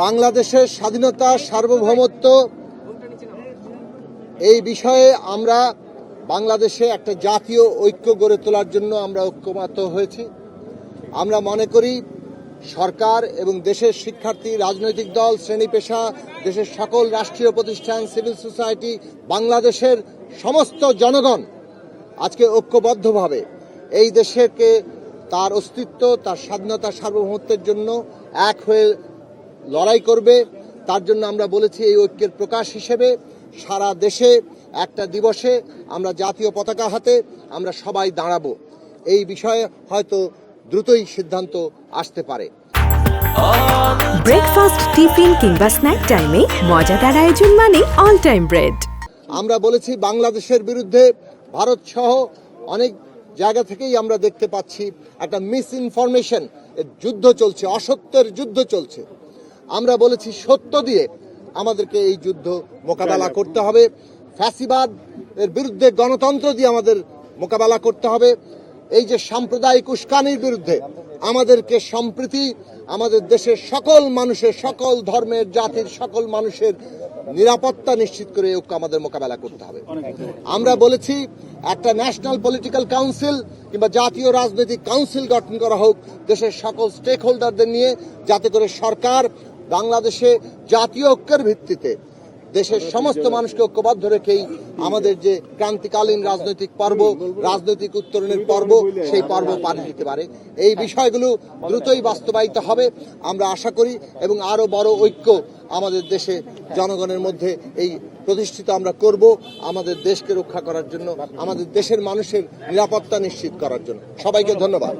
বাংলাদেশের স্বাধীনতা সার্বভৌমত্ব এই বিষয়ে আমরা বাংলাদেশে একটা জাতীয় ঐক্য গড়ে তোলার জন্য আমরা ঐক্যমত্য হয়েছি। আমরা মনে করি সরকার এবং দেশের শিক্ষার্থী, রাজনৈতিক দল, শ্রেণী পেশা, দেশের সকল রাষ্ট্রীয় প্রতিষ্ঠান, সিভিল সোসাইটি, বাংলাদেশের সমস্ত জনগণ আজকে ঐক্যবদ্ধভাবে এই দেশকে তার অস্তিত্ব, তার স্বাধীনতা সার্বভৌমত্বের জন্য এক হয়ে লড়াই করবে। তার জন্য আমরা বলেছি এই ঐক্যের প্রকাশ হিসেবে সারা দেশে একটা দিবসে আমরা জাতীয় পতাকা হাতে আমরা সবাই দাঁড়াবো। এই বিষয়ে হয়তো দ্রুতই সিদ্ধান্ত আসতে পারে। ব্রেকফাস্ট, টিফিন কিংবা স্ন্যাক টাইমে মজাদার আয়োজন মানে অল টাইম ব্রেড। আমরা বলেছি বাংলাদেশের বিরুদ্ধে ভারত সহ অনেক জায়গা থেকেই আমরা দেখতে পাচ্ছি একটা মিস ইনফরমেশন যুদ্ধ চলছে, অসত্যের যুদ্ধ চলছে। আমরা বলেছি সত্য দিয়ে আমাদেরকে এই যুদ্ধ মোকাবেলা করতে হবে। ফ্যাসিবাদ এর বিরুদ্ধে গণতন্ত্র দিয়ে আমাদের মোকাবেলা করতে হবে। এই যে সাম্প্রদায়িক উস্কানির বিরুদ্ধে আমাদেরকে সম্প্রীতি, আমাদের দেশের সকল মানুষের, সকল ধর্মের, জাতির সকল মানুষের নিরাপত্তা নিশ্চিত করে ঐক্য আমাদের মোকাবেলা করতে হবে। আমরা বলেছি একটা ন্যাশনাল পলিটিক্যাল কাউন্সিল কিংবা জাতীয় রাজনৈতিক কাউন্সিল গঠন করা হোক দেশের সকল স্টেক হোল্ডারদের নিয়ে, যাতে করে সরকার বাংলাদেশে জাতীয় ঐক্যের ভিত্তিতে দেশের সমস্ত মানুষকে ঐক্যবদ্ধ রেখেই আমাদের যে ক্রান্তিকালীন রাজনৈতিক পর্ব, রাজনৈতিক উত্তরণের পর্ব, সেই পর্ব পার দিতে পারে। এই বিষয়গুলো দ্রুতই বাস্তবায়িত হবে আমরা আশা করি, এবং আরো বড় ঐক্য আমাদের দেশে জনগণের মধ্যে এই প্রতিষ্ঠিত আমরা করব আমাদের দেশকে রক্ষা করার জন্য, আমাদের দেশের মানুষের নিরাপত্তা নিশ্চিত করার জন্য। সবাইকে ধন্যবাদ।